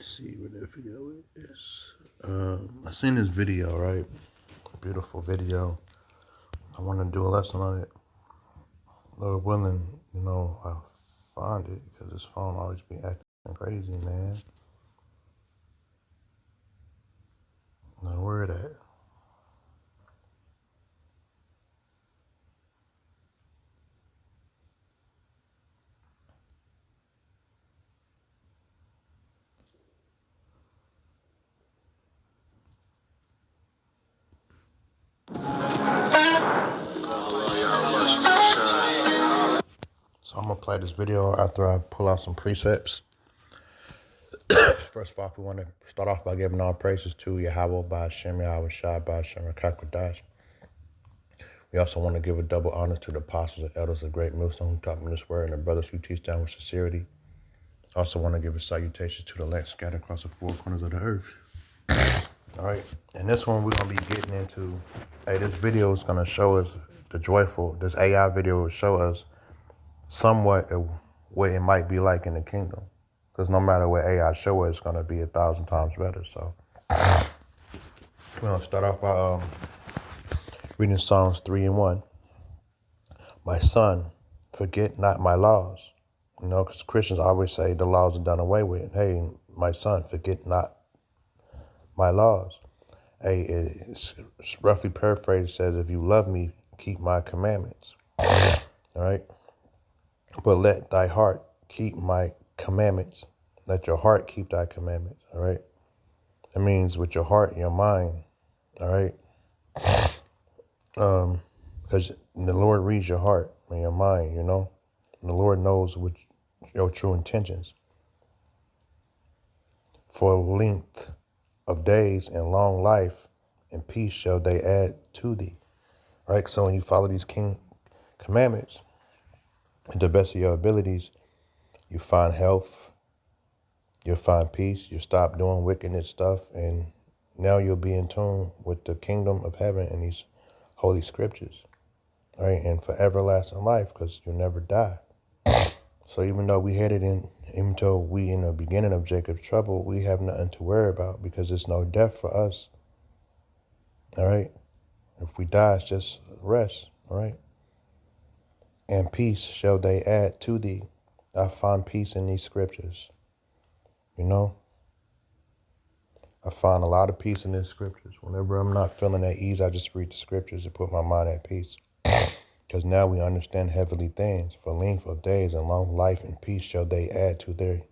See what that video is. I seen this video, right? Beautiful video. I want to do a lesson on it. Lord willing, I'll find it because this phone always be acting crazy, man. Now, where it at? So I'm gonna play this video after I pull out some precepts. First of all, we want to start off by giving all praises to Yahweh by Hashem, Yahweh Shai, by Hashem, Rakakwadash. We also want to give a double honor to the apostles and elders of Great Millstone who taught me this word and the brothers who teach down with sincerity. Also want to give a salutation to the elect scattered across the four corners of the earth. All right, and this one we're going to be getting into, this video is going to show us this AI video will show us somewhat of what it might be like in the kingdom. Because no matter what AI show us, it's going to be 1,000 times better. So we're going to start off by reading Psalms 3:1. My son, forget not my laws. Because Christians always say the laws are done away with. Hey, my son, forget not my laws. Hey, it's roughly paraphrased, says, if you love me, keep my commandments. All right? But let thy heart keep my commandments. Let your heart keep thy commandments. All right? That means with your heart, your mind. All right? Because the Lord reads your heart and your mind, And the Lord knows what your true intentions. For length of days and long life and peace shall they add to thee. Right? So when you follow these commandments, to the best of your abilities, you find health, you'll find peace, you stop doing wickedness stuff, and now you'll be in tune with the kingdom of heaven and these holy scriptures, right? And for everlasting life, because you'll never die. So even though even though we in the beginning of Jacob's trouble, we have nothing to worry about because there's no death for us, all right? If we die, it's just rest, all right? And peace shall they add to thee. I find peace in these scriptures. I find a lot of peace in these scriptures. Whenever I'm not feeling at ease, I just read the scriptures to put my mind at peace. Because now we understand heavenly things. For length of days and long life and peace shall they add to thee.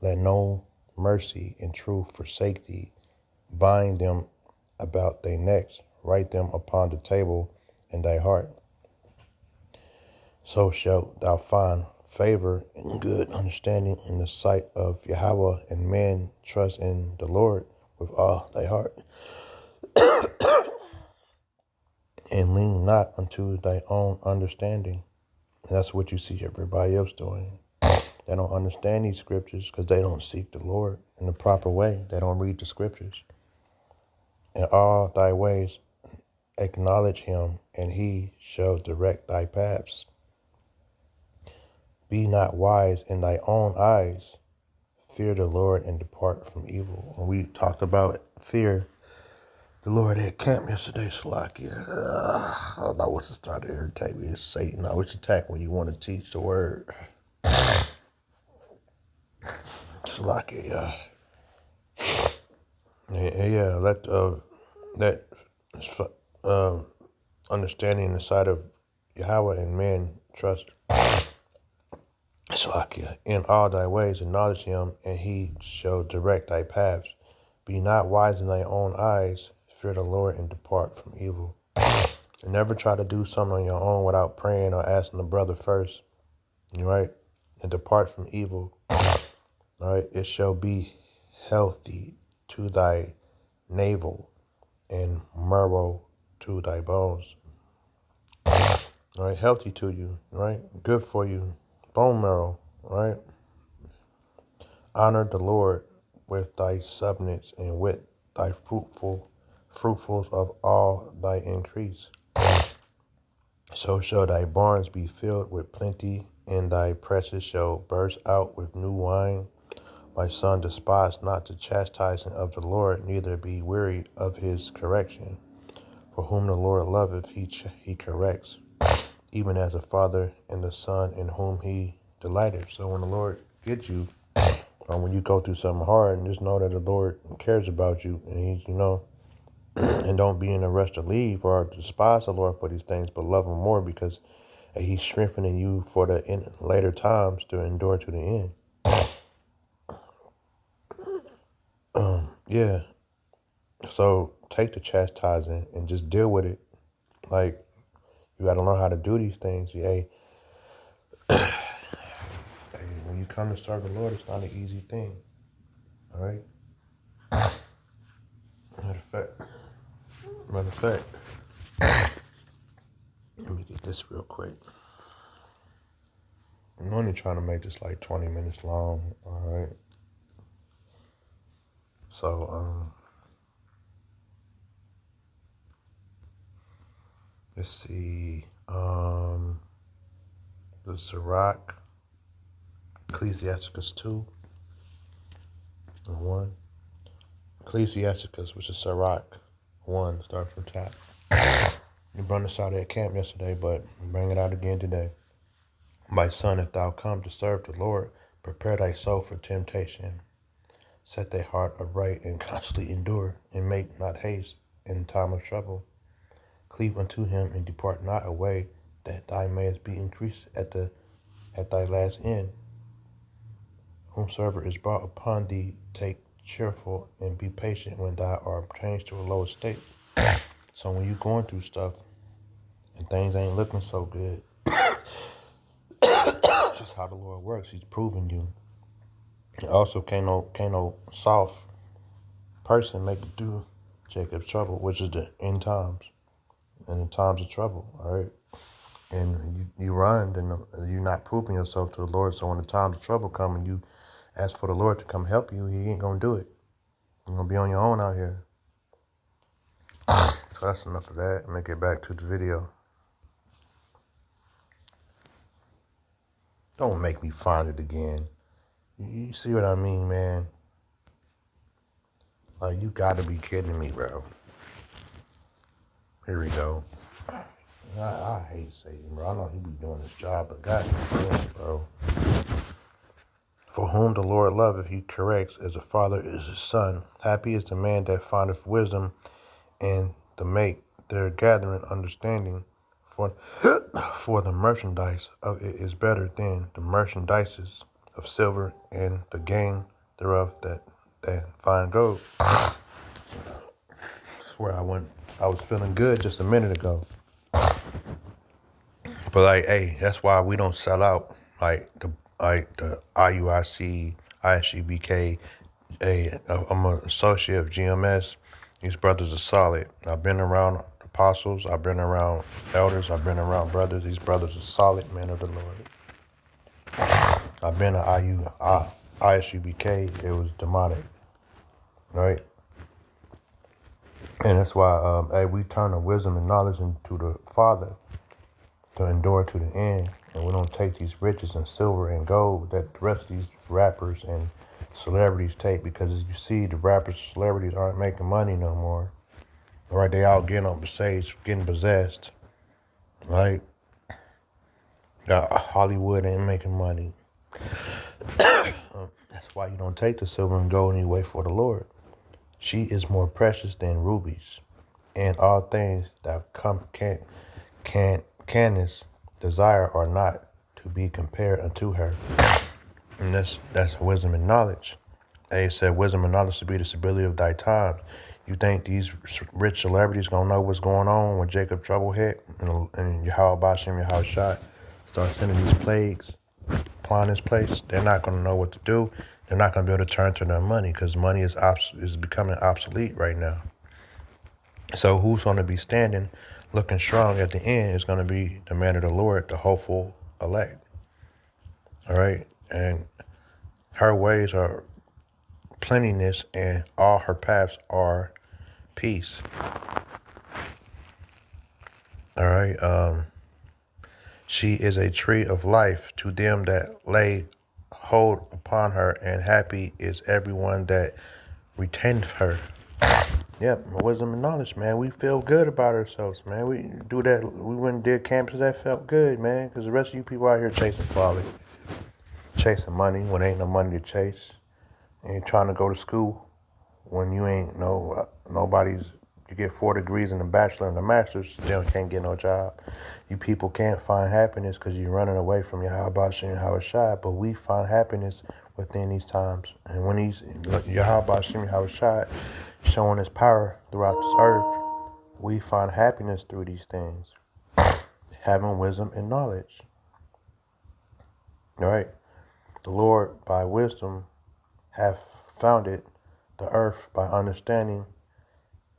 Let no mercy and truth forsake thee. Bind them about thy necks. Write them upon the table in thy heart. So shalt thou find favor and good understanding in the sight of Yahweh, and men trust in the Lord with all thy heart. And lean not unto thy own understanding. And that's what you see everybody else doing. They don't understand these scriptures because they don't seek the Lord in the proper way. They don't read the scriptures. In all thy ways acknowledge him, and he shall direct thy paths. Be not wise in thy own eyes. Fear the Lord and depart from evil. When we talked about fear, the Lord at camp yesterday, Salakia. I don't know what's starting to irritate me. It's Satan. I always attack when you want to teach the word. Salakia, yeah. Let understanding the side of Yahweh and men trust. Salakia, in all thy ways acknowledge him, and he shall direct thy paths. Be not wise in thy own eyes. Fear the Lord and depart from evil. And never try to do something on your own without praying or asking the brother first. Right? And depart from evil. All right? It shall be healthy to thy navel and marrow to thy bones. All right? Healthy to you. Right? Good for you. Bone marrow. Right? Honor the Lord with thy substance and with thy fruitfuls of all thy increase. So shall thy barns be filled with plenty, and thy presses shall burst out with new wine. My son, despise not the chastising of the Lord, neither be weary of his correction. For whom the Lord loveth, he corrects, even as a father and the son in whom he delighteth. So when the Lord gets you, or when you go through something hard, and just know that the Lord cares about you, and he's, and don't be in a rush to leave or despise the Lord for these things, but love him more because he's strengthening you for the later times to endure to the end. Yeah. So take the chastising and just deal with it. Like, you got to learn how to do these things. Hey, when you come to serve the Lord, it's not an easy thing. All right? Matter of fact, let me get this real quick. I'm only trying to make this like 20 minutes long. All right? So, let's see. The Sirach, Ecclesiasticus 2 and 1. Ecclesiasticus, which is Sirach 1, start from top. You brought this out at camp yesterday, but bring it out again today. My son, if thou come to serve the Lord, prepare thy soul for temptation. Set thy heart aright and constantly endure, and make not haste in time of trouble. Cleave unto him and depart not away, that thou mayest be increased at thy last end. Whomsoever is brought upon thee, take cheerful and be patient when thou art changed to a lower state. So when you're going through stuff and things ain't looking so good, that's how the Lord works. He's proving you. And also, can't no soft person make it through Jacob's trouble, which is the end times, and the times of trouble. All right, and you run, then you're not proving yourself to the Lord. So when the times of trouble come and you ask for the Lord to come help you, He ain't gonna do it. You're gonna be on your own out here. So that's enough of that. Let me get back to the video. Don't make me find it again. You see what I mean, man? Like, you gotta be kidding me, bro. Here we go. I hate Satan, bro. I know he be doing his job, but goddamn, bro. For whom the Lord loveth, he corrects, as a father is his son. Happy is the man that findeth wisdom, and the make their gathering understanding. For the merchandise of it is better than the merchandises of silver, and the gain thereof than fine gold. I swear I was feeling good just a minute ago. But like, hey, that's why we don't sell out like the IUIC, ISGBK. Hey, I'm an associate of GMS. These brothers are solid. I've been around apostles. I've been around elders. I've been around brothers. These brothers are solid men of the Lord. I've been to ISUBK. It was demonic, right? And that's why, hey, we turn the wisdom and knowledge into the Father to endure to the end. And we don't take these riches and silver and gold that the rest of these rappers and celebrities take, because as you see, the rappers and celebrities aren't making money no more. All right, they all getting on the stage, getting possessed. Right? Hollywood ain't making money. That's why you don't take the silver and gold and you wait for the Lord. She is more precious than rubies, and all things that canst desire are not to be compared unto her. And that's wisdom and knowledge. They said wisdom and knowledge to be the stability of thy times. You think these rich celebrities gonna know what's going on when Jacob trouble hit and Yahweh Bashem, Yahweh Shai start sending these plagues upon this place? They're not gonna know what to do. They're not gonna be able to turn to their money, because money is becoming obsolete right now. So who's gonna be standing, looking strong at the end is gonna be the man of the Lord, the hopeful elect. All right, and her ways are plentiness, and all her paths are peace. All right. She is a tree of life to them that lay hold upon her, and happy is everyone that retaineth her. Yep, wisdom and knowledge, man. We feel good about ourselves, man. We do that. We went and did campuses that felt good, man. Because the rest of you people out here chasing folly, chasing money when ain't no money to chase, and you're trying to go to school when you ain't nobody's. You get 4 degrees and a bachelor and a master's, still can't get no job. You people can't find happiness because you're running away from your Yahweh Shem Yahweh Shai. But we find happiness within these times, and when he's Yahweh Shem Yahweh Shai showing his power throughout this earth, we find happiness through these things, having wisdom and knowledge. All right, the Lord by wisdom hath founded the earth, by understanding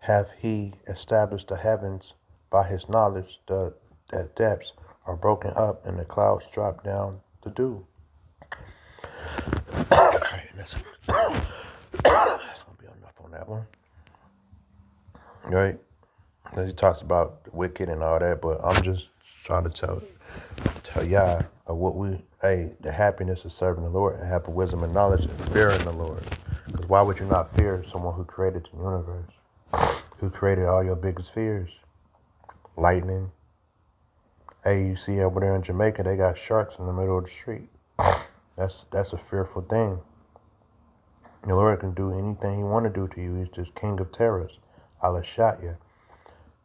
hath he established the heavens. By his knowledge the depths are broken up, and the clouds drop down the dew. All right, that's gonna be enough on that one. All right, as he talks about the wicked and all that, but I'm just trying to tell y'all what the happiness of serving the Lord and having wisdom and knowledge and fearing the Lord. Because why would you not fear someone who created the universe, who created all your biggest fears? Lightning. Hey, you see over there in Jamaica, they got sharks in the middle of the street. That's a fearful thing. The Lord can do anything he want to do to you. He's just king of terrors. Allah shot you.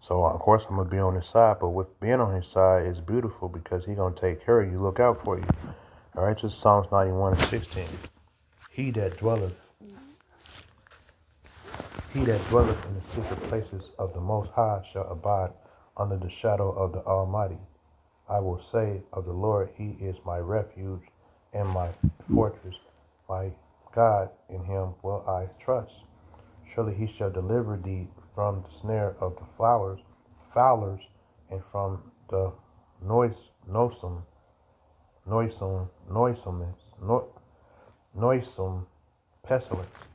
So, of course, I'm going to be on his side. But with being on his side is beautiful because he's going to take care of you, look out for you. All right, just Psalms 91:16. He that dwelleth in the secret places of the Most High shall abide under the shadow of the Almighty. I will say of the Lord, he is my refuge and my fortress. My God, in him will I trust. Surely he shall deliver thee from the snare of the fowlers, and from the noisome pestilence.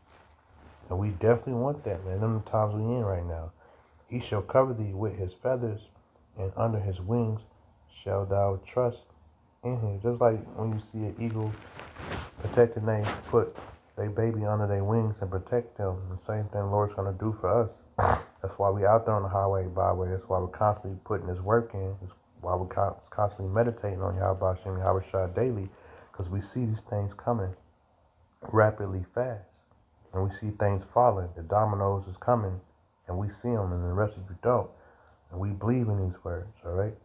And we definitely want that, man. Them the times we in right now. He shall cover thee with his feathers, and under his wings shall thou trust in him. Just like when you see an eagle protecting, they put their baby under their wings and protect them. The same thing the Lord's going to do for us. That's why we out there on the highway, byway. That's why we're constantly putting this work in. That's why we're constantly meditating on Yahweh Shem Yahweh Shai daily, because we see these things coming rapidly fast. And we see things falling. The dominoes is coming, and we see them, and the rest of you don't. And we believe in these words, all right?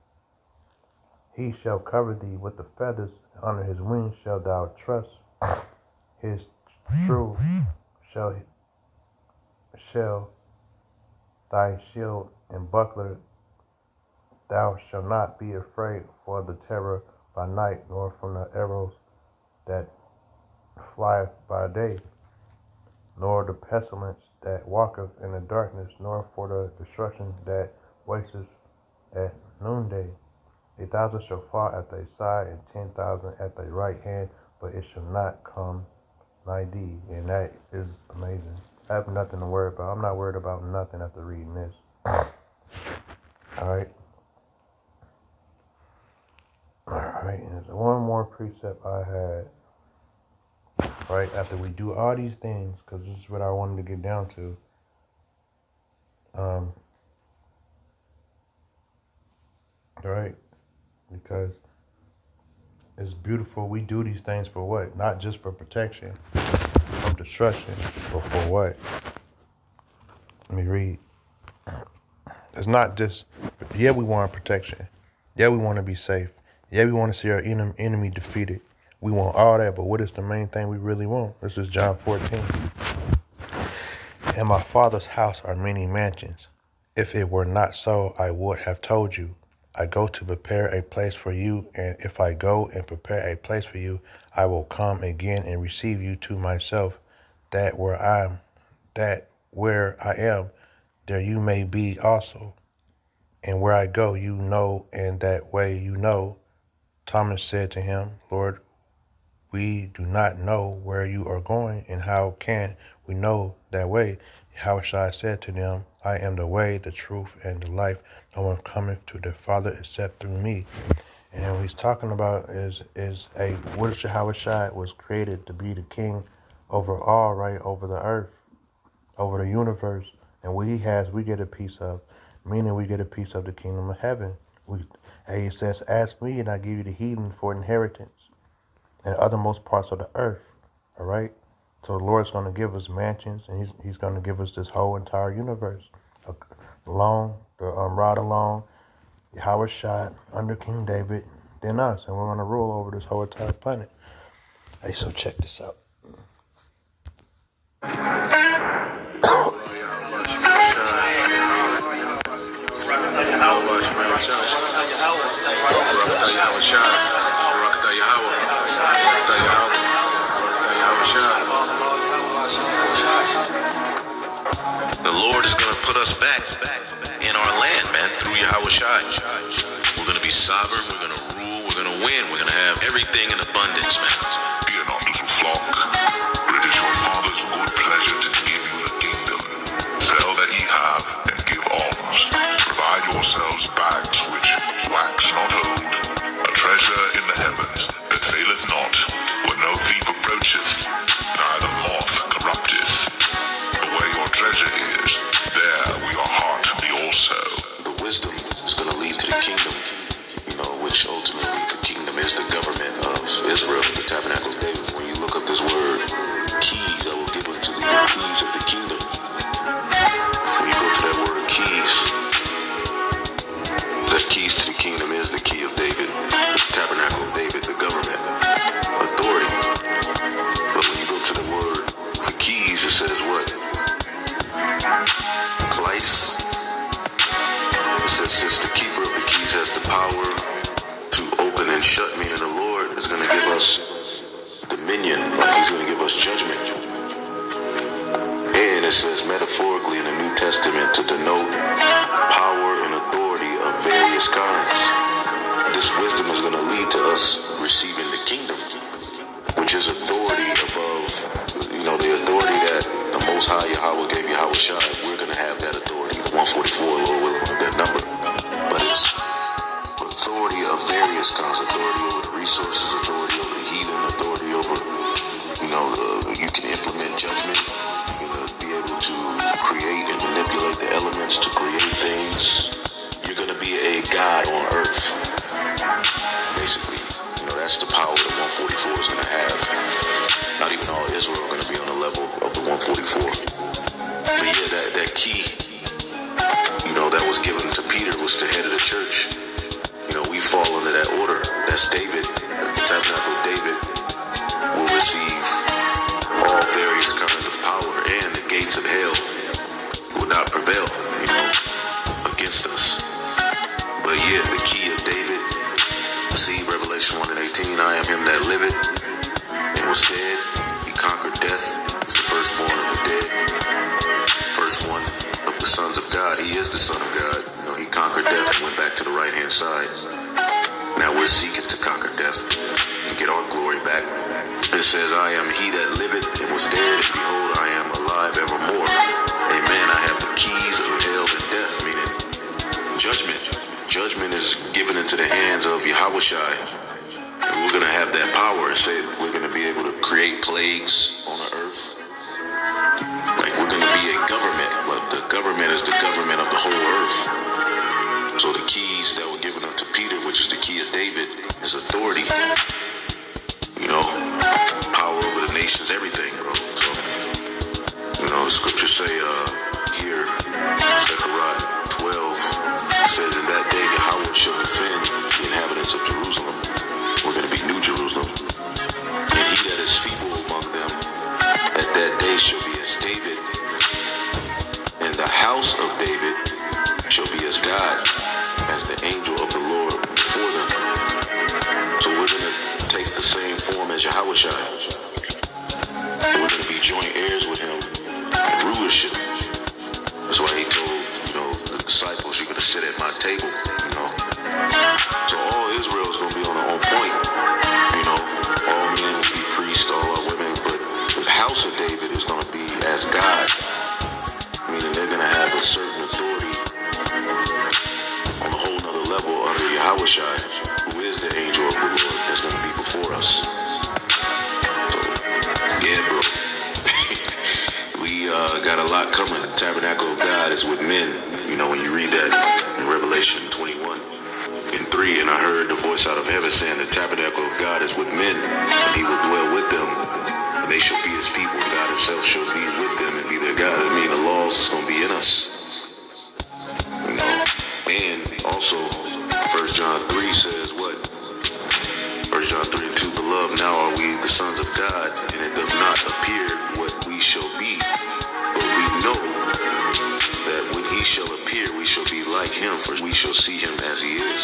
He shall cover thee with the feathers, and under his wings shalt thou trust. His truth shall thy shield and buckler. Thou shalt not be afraid for the terror by night, nor from the arrows that flieth by day, nor the pestilence that walketh in the darkness, nor for the destruction that wasteth at noonday. 1,000 shall fall at thy side, and 10,000 at thy right hand, but it shall not come nigh thee. And that is amazing. I have nothing to worry about. I'm not worried about nothing after reading this. Alright. Alright, and there's one more precept I had. Right after we do all these things, because this is what I wanted to get down to. Right? Because it's beautiful. We do these things for what? Not just for protection from destruction, but for what? Let me read. It's not just, yeah, we want protection. Yeah, we want to be safe. Yeah, we want to see our enemy defeated. We want all that, but what is the main thing we really want? This is John 14. In my Father's house are many mansions. If it were not so, I would have told you. I go to prepare a place for you, and if I go and prepare a place for you, I will come again and receive you to myself, that where I am, there you may be also. And where I go, you know, and that way you know. Thomas said to him, Lord, we do not know where you are going, and how can we know that way? Yahushua said to them, I am the way, the truth, and the life. No one cometh to the Father except through me. And what he's talking about is a what if Shai was created to be the king over all, right, over the earth, over the universe, and what he has, we get a piece of, meaning we get a piece of the kingdom of heaven. He says, "Ask me, and I give you the heathen for inheritance, and othermost parts of the earth." All right. So the Lord's going to give us mansions, and He's going to give us this whole entire universe, along the rod along. Howard shot under King David, then us, and we're going to rule over this whole entire planet. Hey, so check this out. The Lord is going to put us back in our land, man, through Yahweh Shai. We're going to be sovereign, we're going to rule, we're going to win, we're going to have everything in abundance, man. Fear not, little flock, for it is your Father's good pleasure to give you the kingdom. Sell that ye have, and give alms. Provide yourselves bags which wax not old, a treasure in the heavens that faileth not, where no thief approacheth, neither moth corrupteth. Where your treasure is, there will your heart be also. The wisdom is going to lead to the kingdom, which ultimately the kingdom is the government of Israel, the tabernacle of David. When you look up this word, keys, I will give unto thee the keys of the kingdom. When you go to that word keys, the keys to the kingdom is the key of David, the tabernacle of David, the government, authority. But when you go to the word for keys, it says what? Place. It says, since the keeper of the keys has the power to open and shut, meaning the Lord is going to give us dominion, like He's going to give us judgment. And it says metaphorically in the New Testament to denote power and authority of various kinds. This wisdom is going to lead to us receiving the kingdom, which is authority above, the authority that the Most High Yahweh gave Yahweh Shai. We're going to have that authority, 144, Lord willing, that number. But it's authority of various kinds, authority over the resources, authority over the heathen, authority over, you can implement judgment, be able to create and manipulate the elements to create things. You're going to be a God on earth. Basically, that's the power that 144 is going to have. Not even all Israel are going to be on the level of the 144. But yeah, that key, that was given to Peter, was the head of the church. We fall under that order. That's David. The tabernacle of David will receive all various kinds of power, and the gates of hell will not prevail, against us. But yeah, the key of David. See Revelation 1:18. I am him that liveth and was dead. He conquered death. He's the firstborn of the dead. First one of the sons of God. He is the Son of God. He conquered death and went back to the right-hand side. Now we're seeking to conquer death and get our glory back. It says, I am he that liveth and was dead, and behold, I am alive evermore. Amen. I have the keys of hell and death, meaning judgment. Judgment is given into the hands of Yahweh Shai. And we're going to have that power. It said we're going to be able to create plagues on the earth. Like we're going to be a government. Like the government is the government of the whole earth. So the keys that were given unto Peter, which is the key of David, is authority. Power over the nations, everything, bro. So, the scriptures say here, Zechariah 12, says, in that day Yahweh shall defend the inhabitants of Jerusalem. We're going to be New Jerusalem. And he that is feeble among them the tabernacle of God is with men. You know, when you read that in Revelation 21:3, and I heard the voice out of heaven saying, the tabernacle of God is with men, and he will dwell with them, and they shall be his people. God himself shall be with them and be their God. I mean, the laws is going to be in us. You know, and also 1 John 3 says what? 1 John 3:2, beloved, now are we the sons of God, and it doth not appear what we shall be, but we know that when he shall appear, we shall be like him, for we shall see him as he is.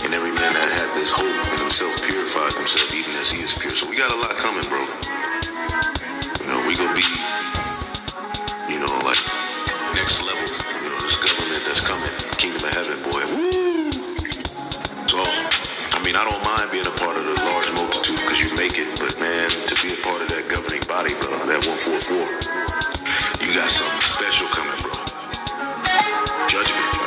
And every man that hath this hope in himself purified himself, even as he is pure. So we got a lot coming, bro. You know, we gonna be, you know, like next level. You know, this government that's coming, kingdom of heaven, boy. Woo! So, I mean, I don't mind being a part of the large multitude because you make it, but man, to be a part of that governing body, bro, that 144, you got something special coming, bro. Judgment.